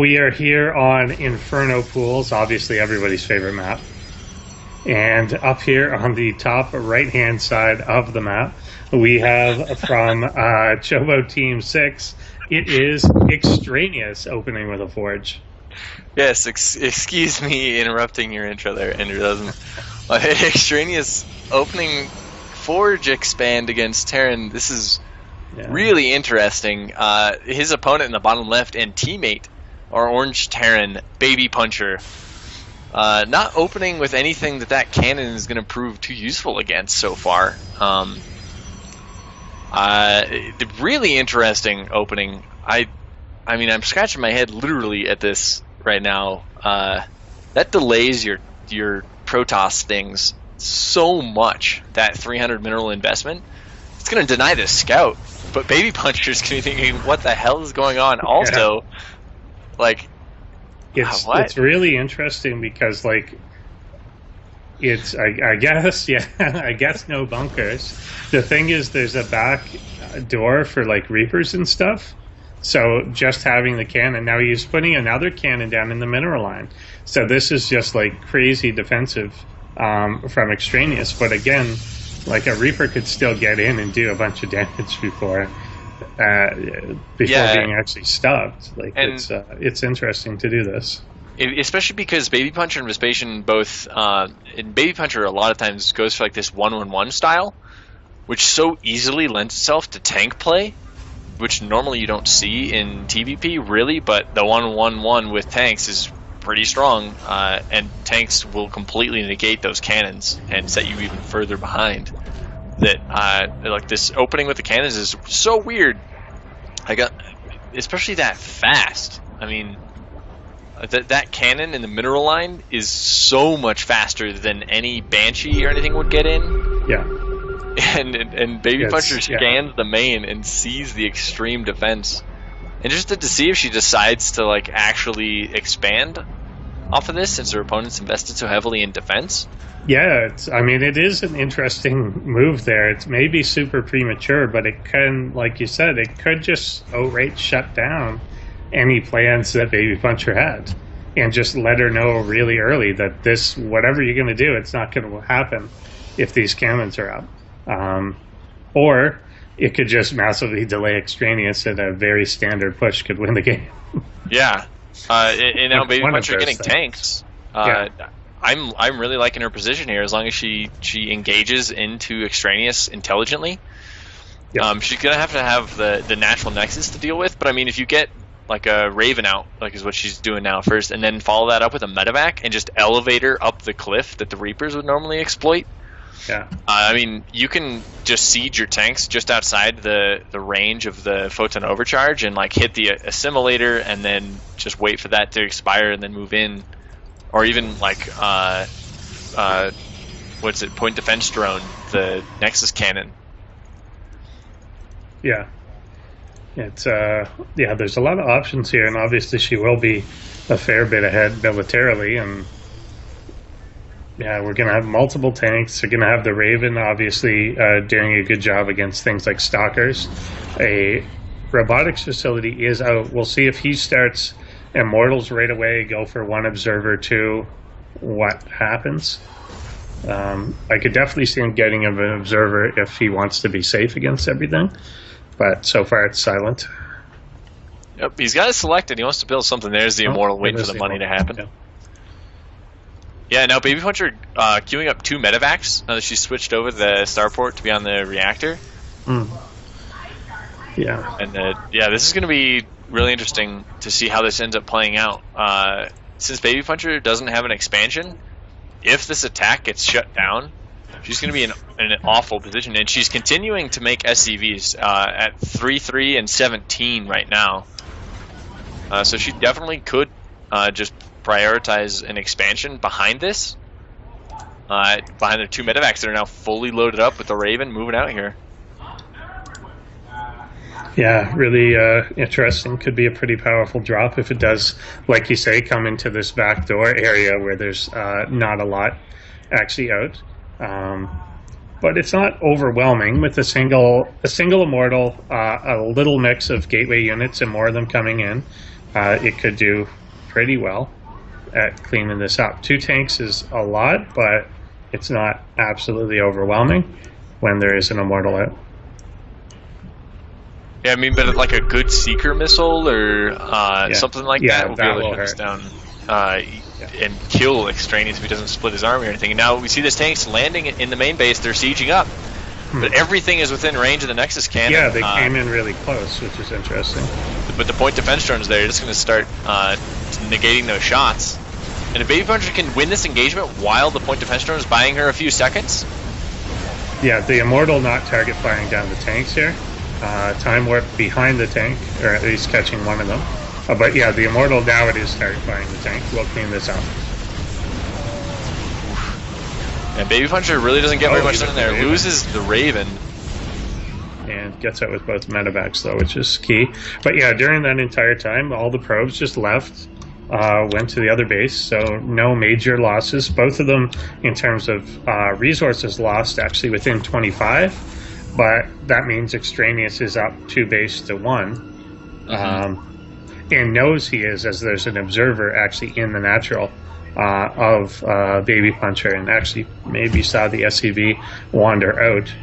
We are here on Inferno Pools, obviously everybody's favorite map. And up here on the top right-hand side of the map, we have from Chobo Team 6, it is ExtraneouS opening with a Forge. Yes, excuse me interrupting your intro there, Andrew. ExtraneouS opening Forge expand against Terran. This is really interesting. His opponent in the bottom left and teammate are Orange Terran, BabyPuncher. Not opening with anything that cannon is going to prove too useful against so far. The really interesting opening. I mean, I'm scratching my head literally at this right now. That delays your Protoss things so much. That 300 mineral investment, it's going to deny the scout. But BabyPuncher's going to be thinking, what the hell is going on? Also, like, it's really interesting because, like, it's I guess I guess no bunkers. The thing is, there's a back door for like Reapers and stuff. So just having the cannon, now he's putting another cannon down in the mineral line. So this is just like crazy defensive from ExtraneouS. But again, like a Reaper could still get in and do a bunch of damage before being actually stopped. Like, it's interesting to do this. Especially because BabyPuncher and Vespasian both, in BabyPuncher a lot of times goes for like this 1-1-1 style, which so easily lends itself to tank play, which normally you don't see in TVP really, but the 1-1-1 with tanks is pretty strong, and tanks will completely negate those cannons and set you even further behind. Like this opening with the cannons is so weird. Especially that fast. I mean, that cannon in the mineral line is so much faster than any Banshee or anything would get in. Yeah. And BabyPuncher scans the main and sees the extreme defense. Interested to see if she decides to like actually expand off of this, since her opponent's invested so heavily in defense. Yeah, I mean, it is an interesting move there. It's maybe super premature, but it can, like you said, it could just outright shut down any plans that BabyPuncher had, and just let her know really early that this, whatever you're going to do, it's not going to happen if these cannons are up. Or it could just massively delay ExtraneouS, and a very standard push could win the game. Yeah. And now BabyPuncher getting tanks. I'm really liking her position here, as long as she engages into ExtraneouS intelligently. Yep. She's gonna have the natural nexus to deal with, but I mean, if you get like a Raven out, like is what she's doing now first, and then follow that up with a medevac and just elevate her up the cliff that the Reapers would normally exploit. Yeah. I mean, you can just siege your tanks just outside the range of the Photon Overcharge and like hit the assimilator and then just wait for that to expire and then move in. Or even like point defense drone, the Nexus cannon. Yeah. It's there's a lot of options here, and obviously she will be a fair bit ahead militarily, and we're gonna have multiple tanks. They're gonna have the Raven obviously doing a good job against things like stalkers. A robotics facility is out. We'll see if he starts Immortals right away, go for one observer, two, what happens. I could definitely see him getting an observer if he wants to be safe against everything, but so far it's silent. Yep, he's got it selected. He wants to build something. There's the Immortal, waiting for the money to happen. Yeah, now BabyPuncher queuing up 2 medevacs now that she's switched over the starport to be on the reactor. Yeah. And this is going to be really interesting to see how this ends up playing out. Since BabyPuncher doesn't have an expansion, if this attack gets shut down, she's going to be in an awful position. And she's continuing to make SCVs at 3-3 and 17 right now. So she definitely could just prioritize an expansion behind this. Behind the 2 medevacs that are now fully loaded up with the Raven moving out here. Yeah, really interesting. Could be a pretty powerful drop if it does, like you say, come into this backdoor area where there's not a lot actually out. But it's not overwhelming with a single Immortal, a little mix of gateway units and more of them coming in. it could do pretty well at cleaning this up. 2 tanks is a lot, but it's not absolutely overwhelming when there is an immortal out. Yeah, I mean, but like a good seeker missile or something like that will be able to shut this down and kill Extraneous if he doesn't split his army or anything. And now we see this tanks landing in the main base. They're sieging up. But everything is within range of the Nexus cannon. Yeah, they came in really close, which is interesting. But the point defense drones there are just going to start negating those shots. And if BabyPuncher can win this engagement while the point defense drone is buying her a few seconds. Yeah, the Immortal not target firing down the tanks here. Time warp behind the tank, or at least catching one of them. But yeah, the Immortal now it is target firing the tank. We'll clean this up. And BabyPuncher really doesn't get very much done in there. Loses the Raven. And gets out with both medevacs though, which is key. But yeah, during that entire time, all the probes just left, went to the other base, so no major losses. Both of them, in terms of resources lost, actually within 25. But that means Extraneous is up 2 base to 1. And knows he is, as there's an observer actually in the natural of BabyPuncher, and actually maybe saw the SCV wander out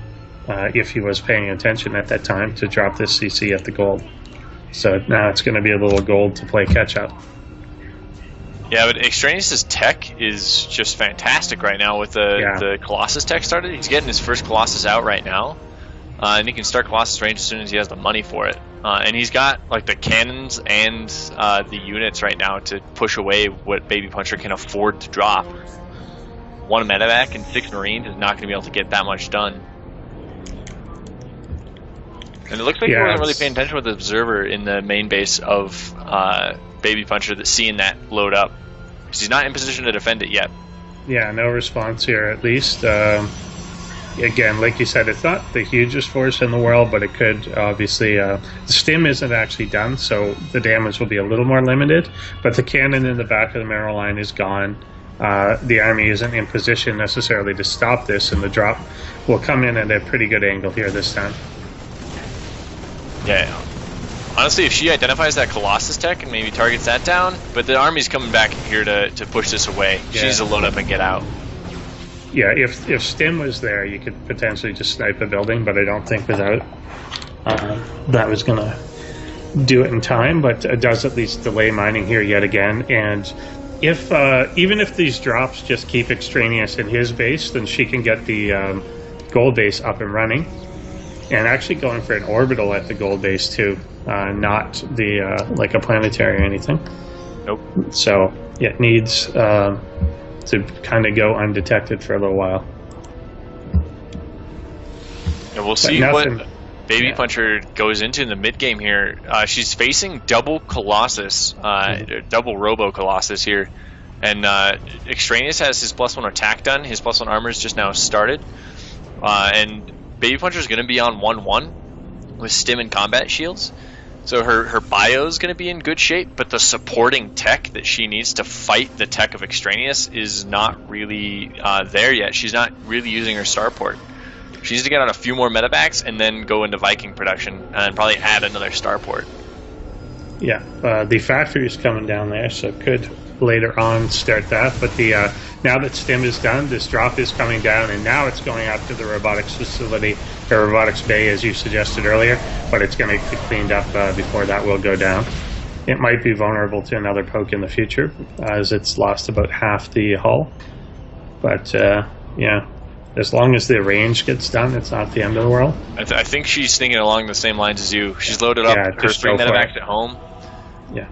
if he was paying attention at that time to drop this CC at the gold. So now it's going to be a little gold to play catch up. Yeah, but Extraneous' tech is just fantastic right now with the Colossus tech started. He's getting his first Colossus out right now. And he can start Colossus range as soon as he has the money for it. And he's got like the cannons and the units right now to push away what BabyPuncher can afford to drop. 1 medevac and 6 Marines is not going to be able to get that much done. And it looks like he wasn't really paying attention with the observer in the main base of BabyPuncher that's seeing that load up. Because he's not in position to defend it yet. Yeah, no response here at least. Again, like you said, it's not the hugest force in the world, but it could obviously... the stim isn't actually done, so the damage will be a little more limited. But the cannon in the back of the marrow line is gone. The army isn't in position necessarily to stop this, and the drop will come in at a pretty good angle here this time. Yeah. Honestly, if she identifies that Colossus tech and maybe targets that down, but the army's coming back here to push this away. She needs to load up and get out. Yeah, if Stim was there, you could potentially just snipe a building, but I don't think without that was going to do it in time, but it does at least delay mining here yet again. And if even if these drops just keep Extraneous in his base, then she can get the gold base up and running. And actually going for an orbital at the gold base too, not the like a planetary or anything. Nope. So it needs... to kind of go undetected for a little while. And we'll see what BabyPuncher goes into in the mid game here. She's facing double Colossus, double Robo Colossus here, and Extraneous has his +1 attack done. His +1 armor is just now started, and BabyPuncher is going to be on 1/1 with stim and combat shields. So her bio is going to be in good shape, but the supporting tech that she needs to fight the tech of Extraneous is not really there yet. She's not really using her starport. She needs to get on a few more medevacs and then go into Viking production and probably add another starport. Yeah, the factory is coming down there, so could later on start that. But the now that Stim is done, this drop is coming down, and now it's going up to the robotics facility, or robotics bay, as you suggested earlier. But it's going to get cleaned up before that will go down. It might be vulnerable to another poke in the future, as it's lost about half the hull. But yeah, as long as the range gets done, it's not the end of the world. I think she's thinking along the same lines as you. She's loaded up her 3 medevacs at home. Yeah.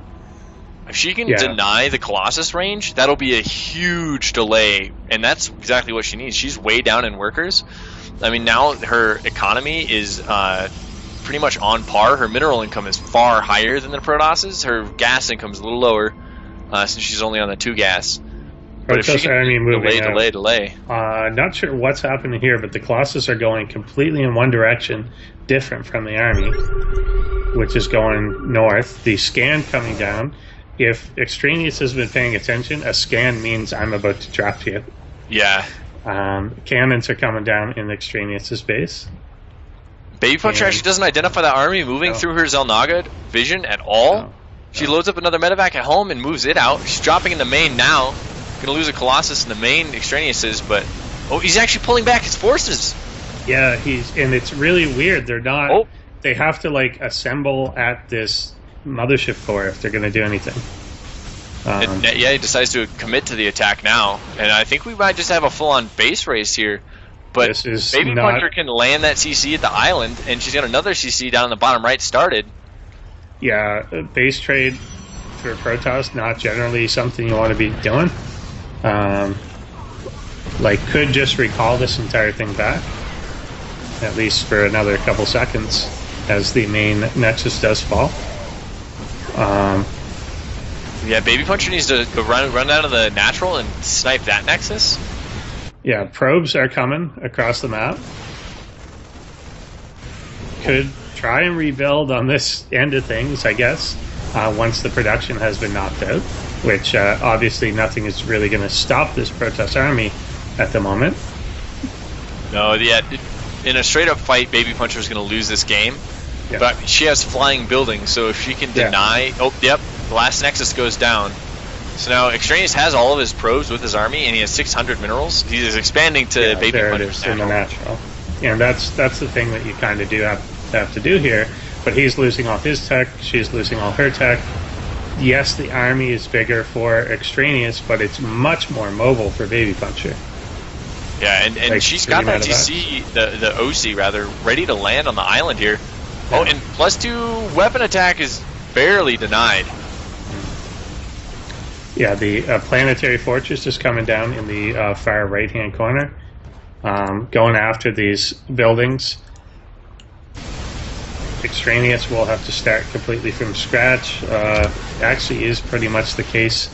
If she can deny the Colossus range, that'll be a huge delay, and that's exactly what she needs. She's way down in workers. I mean, now her economy is pretty much on par. Her mineral income is far higher than the Protoss's. Her gas income is a little lower since she's only on the 2 gas. But if she can delay. Not sure what's happening here, but the Colossus are going completely in one direction, different from the army, which is going north. The scan coming down. If Extraneous has been paying attention, a scan means I'm about to drop you. Yeah. Cannons are coming down in Extraneous' base. BabyPuncher actually doesn't identify that army moving through her Xel'Naga vision at all. She loads up another medevac at home and moves it out. She's dropping in the main now. Gonna lose a Colossus in the main, Extraneous is, but he's actually pulling back his forces. Yeah, and it's really weird. They're not. They have to like assemble at this mothership core if they're gonna do anything. Yeah, he decides to commit to the attack now, and I think we might just have a full-on base race here. But BabyPuncher can land that CC at the island, and she's got another CC down in the bottom right started. Yeah, base trade for Protoss, not generally something you want to be doing. Like, could just recall this entire thing back, at least for another couple seconds, as the main Nexus does fall. Yeah, BabyPuncher needs to go run down to the natural and snipe that Nexus. Yeah, probes are coming across the map. Could try and rebuild on this end of things, I guess, once the production has been knocked out, which obviously nothing is really going to stop this Protoss army at the moment. No, yeah, in a straight-up fight, BabyPuncher is going to lose this game, but she has flying buildings, so if she can deny... Oh, yep, the last Nexus goes down. So now Extraneous has all of his probes with his army, and he has 600 minerals. He is expanding to BabyPuncher's in the natural. And that's the thing that you kind of do have to do here. But he's losing all his tech, she's losing all her tech. Yes, the army is bigger for Extraneous, but it's much more mobile for BabyPuncher. Yeah, and like, she's got that GC, the OC rather, ready to land on the island here. Yeah. Oh, and +2 weapon attack is barely denied. Yeah, the planetary fortress is coming down in the far right-hand corner, going after these buildings. Extraneous will have to start completely from scratch. Actually is pretty much the case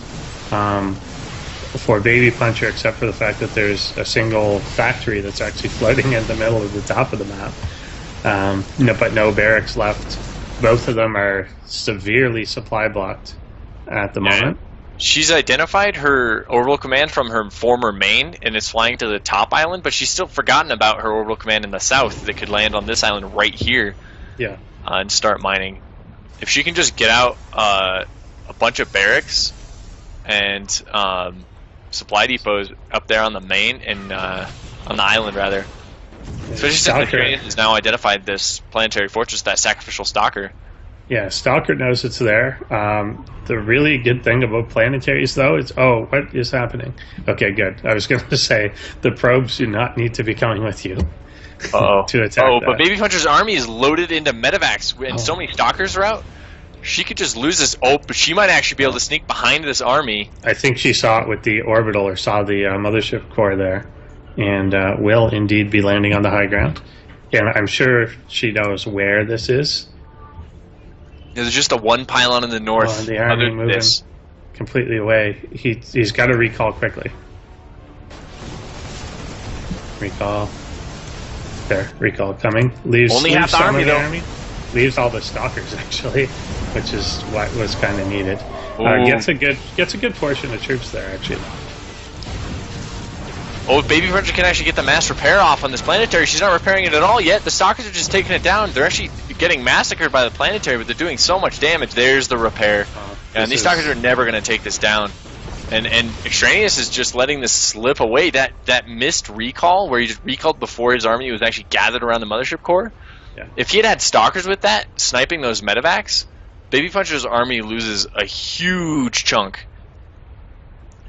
for BabyPuncher, except for the fact that there's a single factory that's actually floating in the middle of the top of the map. But no barracks left. Both of them are severely supply blocked at the moment. She's identified her orbital command from her former main and is flying to the top island, but she's still forgotten about her orbital command in the south that could land on this island right here. Yeah. And start mining. If she can just get out a bunch of barracks and supply depots up there on the main and on the island rather. Especially since the Ukrainians has now identified this planetary fortress, that sacrificial stalker. Yeah, Stalker knows it's there. The really good thing about planetaries, though, is... Oh, what is happening? Okay, good. I was going to say, the probes do not need to be coming with you to attack but BabyPuncher's army is loaded into medevacs, and so many Stalkers are out. She could just lose this... but she might actually be able to sneak behind this army. I think she saw it with the orbital, or saw the mothership core there, and will indeed be landing on the high ground. And I'm sure she knows where this is. There's just a one pylon in the north. The army moving completely away. He's got to recall quickly. Recall. There, recall coming. Leaves only half the army, though. Leaves all the stalkers actually, which is what was kind of needed. Gets a good portion of troops there actually. Oh, BabyPuncher can actually get the mass repair off on this planetary. She's not repairing it at all yet. The Stalkers are just taking it down. They're actually getting massacred by the planetary, but they're doing so much damage. There's the repair. And these Stalkers are never going to take this down. And Extraneous is just letting this slip away. That missed recall, where he just recalled before his army was actually gathered around the mothership core. Yeah. If he had Stalkers with that, sniping those medevacs, BabyPuncher's army loses a huge chunk.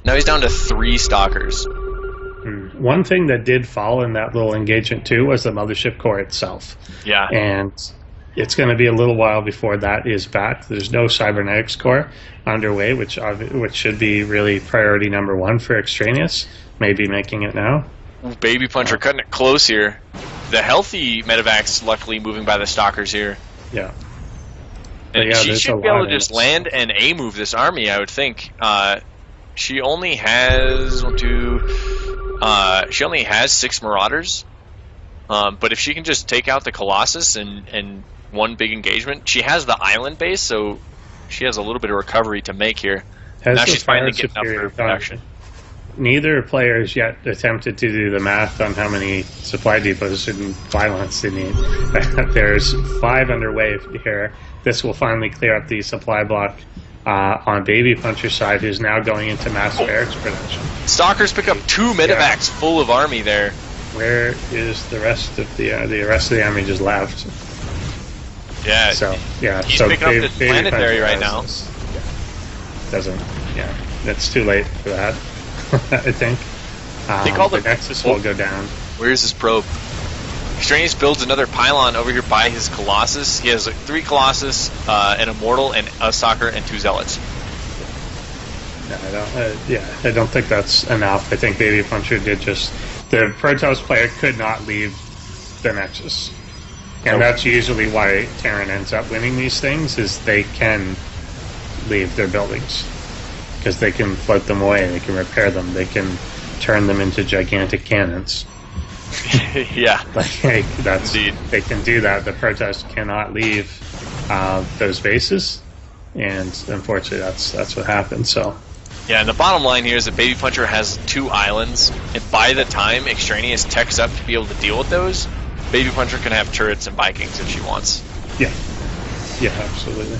Now he's down to 3 Stalkers. One thing that did fall in that little engagement too was the mothership core itself. Yeah. And it's going to be a little while before that is back. There's no cybernetics core underway, which should be really priority number 1 for Extraneous. Maybe making it now. BabyPuncher cutting it close here. The healthy medevacs luckily moving by the Stalkers here. Yeah. And she should be able to just land and A-move this army, I would think. She only has she only has 6 Marauders, but if she can just take out the Colossus and one big engagement, she has the island base, so she has a little bit of recovery to make here. Now she's finally getting up for production. neither player has yet attempted to do the math on how many supply depots and violence they need. There's 5 underway here. This will finally clear up the supply block on BabyPuncher's side, who's now going into mass barracks production. Stalkers pick up 2 medevacs full of army there. Where is the rest of the rest of the army just left? Yeah. So yeah, he's so picking up this planetary right now. Doesn't. Yeah, it's too late for that. I think. The Nexus will go down. Where's his probe? ExtraneouS builds another pylon over here by his Colossus. He has like 3 Colossus, an Immortal, and a Stalker, and 2 Zealots. No, I don't think that's enough. I think BabyPuncher did just... The Protoss player could not leave the Nexus. And that's usually why Terran ends up winning these things, is they can leave their buildings. Because they can float them away, they can repair them, they can turn them into gigantic cannons. Yeah. That's indeed. They can do that. The Protoss cannot leave those bases, and unfortunately that's what happened. So yeah, and the bottom line here is that BabyPuncher has 2 islands, and by the time ExtraneouS techs up to be able to deal with those, BabyPuncher can have turrets and Vikings if she wants. Yeah, absolutely.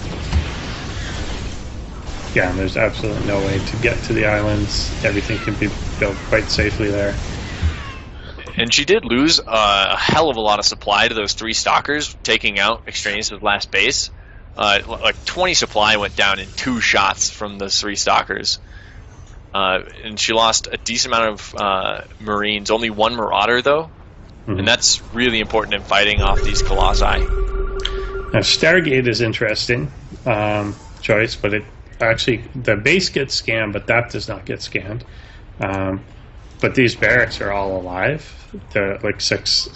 Yeah, and there's absolutely no way to get to the islands. Everything can be built quite safely there. And she did lose a hell of a lot of supply to those 3 Stalkers, taking out ExtraneouS' last base. Like 20 supply went down in 2 shots from those 3 Stalkers. And she lost a decent amount of Marines. Only 1 Marauder, though. Mm-hmm. And that's really important in fighting off these Colossi. Now, Stargate is interesting choice, but actually, the base gets scanned, but that does not get scanned. But these barracks are all alive. They're like six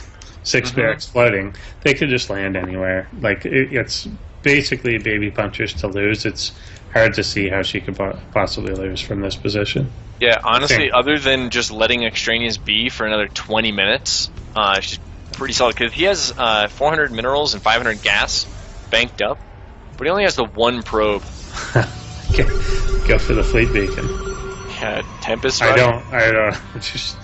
barracks floating. They could just land anywhere. Like it's basically BabyPuncher's to lose. It's hard to see how she could possibly lose from this position. Yeah, honestly, other than just letting ExtraneouS be for another 20 minutes, she's pretty solid. Because he has 400 minerals and 500 gas banked up, but he only has the 1 probe. Go for the fleet beacon. Yeah, Tempest. I don't. Just,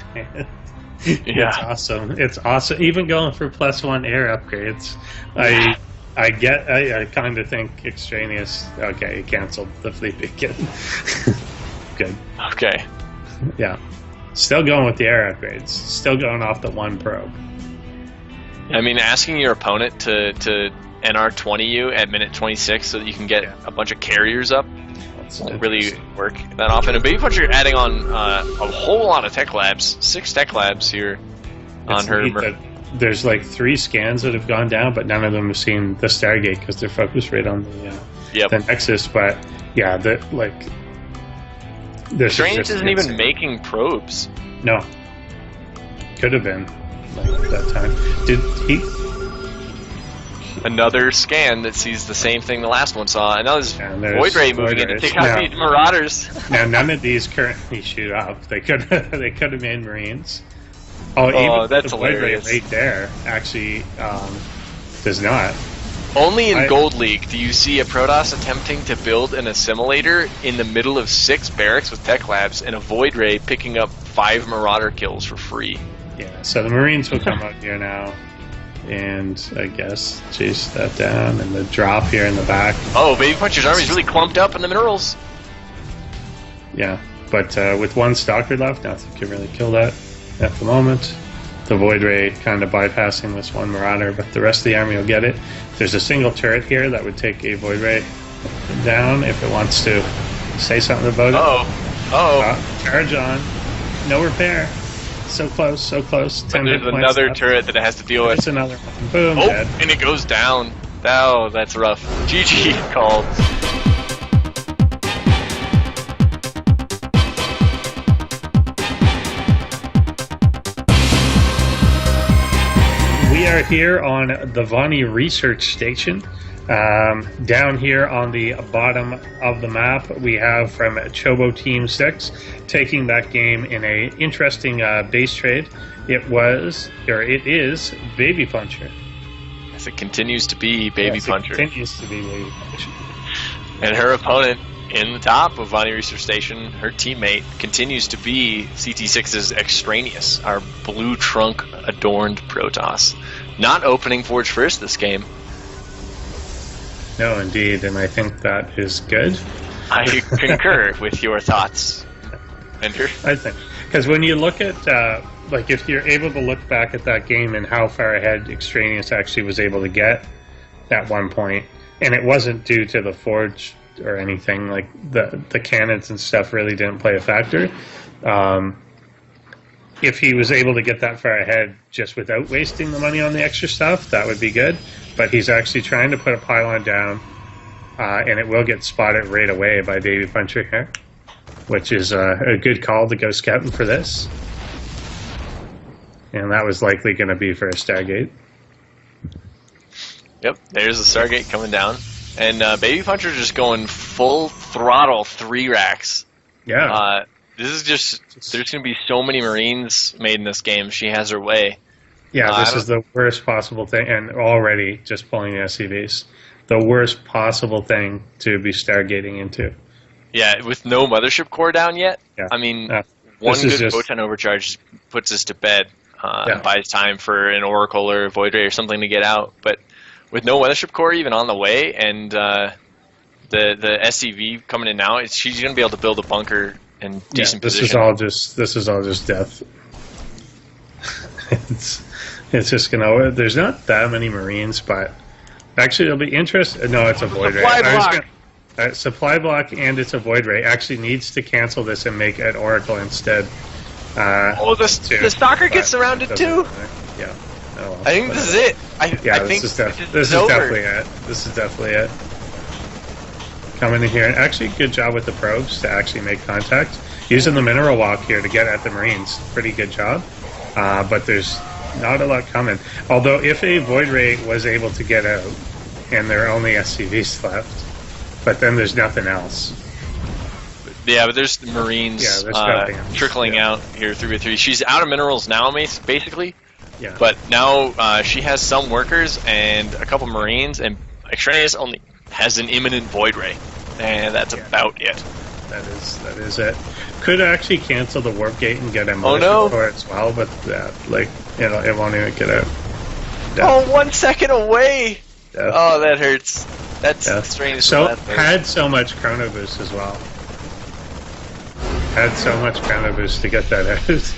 it's awesome. It's awesome. Even going for +1 air upgrades. I kind of think ExtraneouS. Okay, he canceled the fleet beacon. Good. Okay. Yeah. Still going with the air upgrades. Still going off the 1 probe. I mean, asking your opponent to NR20 you at minute 26 so that you can get a bunch of carriers up won't really work that often. And BabyPuncher adding on a whole lot of tech labs, 6 tech labs here on her. There's like 3 scans that have gone down, but none of them have seen the Stargate because they're focused right on the Nexus. But yeah, ExtraneouS isn't even making probes. No, could have been like that time. Did he? Another scan that sees the same thing the last one saw. Another Void Ray moving in to take out these Marauders. Now, none of these currently shoot up. They could have made Marines. Even that's the Void Ray hilarious. right there actually does not. Only in Gold League do you see a Protoss attempting to build an assimilator in the middle of 6 barracks with tech labs and a Void Ray picking up 5 Marauder kills for free. Yeah, so the Marines will come out here now. And I guess chase that down, and the drop here in the back. Oh, BabyPuncher's army's really clumped up in the minerals. Yeah, but with 1 Stalker left, nothing can really kill that at the moment. The Void Ray kind of bypassing this 1 Marauder, but the rest of the army will get it. There's a single turret here that would take a Void Ray down if it wants to say something about it. Charge on. No repair. So close, so close. 10 there's another turret that it has to deal with. There's another one. Boom, dead. And it goes down. Oh, that's rough. GG called. We are here on the Vonnie Research Station. Down here on the bottom of the map, we have from Chobo Team 6 taking that game in a interesting base trade. It is BabyPuncher. Yes, it continues to be BabyPuncher. It continues to be BabyPuncher. And her opponent in the top of Vonnie Research Station, her teammate continues to be CT6's ExtraneouS, our blue trunk adorned Protoss. Not opening Forge first this game. No, indeed, and I think that is good. I concur with your thoughts, Ender. I think, because when you look at, like, if you're able to look back at that game and how far ahead ExtraneouS actually was able to get at one point, and it wasn't due to the Forge or anything, like the cannons and stuff really didn't play a factor. If he was able to get that far ahead just without wasting the money on the extra stuff, that would be good. But he's actually trying to put a pylon down, and it will get spotted right away by BabyPuncher here, which is a good call to go scouting for this. And that was likely going to be for a Stargate. Yep, there's the Stargate coming down. And BabyPuncher just going full throttle 3 racks. Yeah. This is just, there's going to be so many Marines made in this game. She has her way. Yeah, this is the worst possible thing, and already just pulling the SCVs. The worst possible thing to be Stargating into. Yeah, with no Mothership core down yet. Yeah. I mean, one good photon overcharge puts us to bed and buys time for an Oracle or a Void Ray or something to get out. But with no Mothership core even on the way, and the SCV coming in now, she's going to be able to build a bunker in decent position. This is all just death. It's just gonna. There's not that many Marines, but actually it'll be interesting. No, it's a Void Ray. Supply block, and it's a Void Ray. Actually needs to cancel this and make an Oracle instead. The Stalker gets surrounded too. Yeah. Oh, well, I think this is it. I think this is definitely it. This is definitely it. Coming in here, and actually good job with the probes to actually make contact. Using the mineral walk here to get at the Marines. Pretty good job. But there's not a lot coming. Although if a Void Ray was able to get out, and there are only SCVs left, but then there's nothing else. Yeah, but there's Marines trickling out here 3v3. She's out of minerals now, basically. Yeah. But now she has some workers and a couple Marines, and ExtraneouS only has an imminent Void Ray, and that's about it. That is it. Could actually cancel the warp gate and get a Mothership core as well, but it won't even get out. Death. Oh, 1 second away! Death. Oh, that hurts. That's ExtraneouS. So had so much chrono boost as well. Had so much chrono boost to get that out.